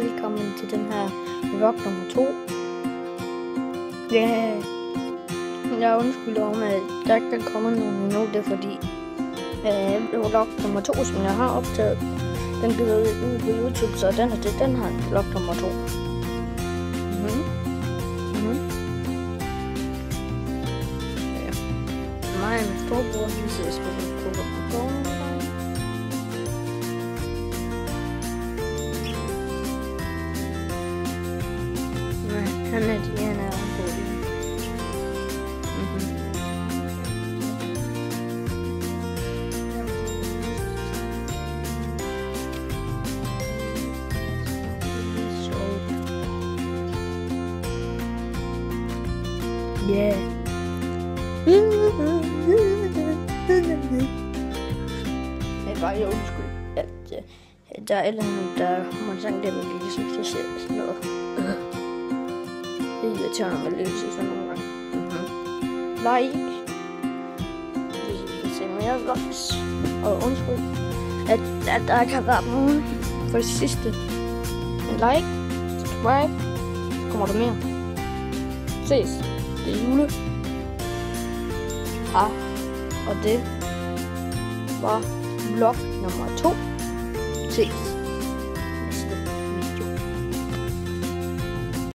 velkommen til den her vlog nummer 2. Jeg undskylder om, at der ikke er kommet nogen endnu. Det er fordi vlog nummer 2, som jeg har optaget, den bliver ud på YouTube, så den her vlog nummer 2. Ja. Mig og min storebror, vi sidder og spiller Pokémon. Han er Diana og Bodil. Yeah. Jeg bare lige undskyld, at der er et eller andet, der må sang det med lige som så ser sådan noget. Det irriterer mig lidt sådan nogle gange. Like. Hvis I vil se mere vlogs. Og undskyld, at der ikke har været nogen for det sidste. En like, subscribe, så kommer der mere. Ses. Det er jule. Og det var vlog nummer 2. Ses.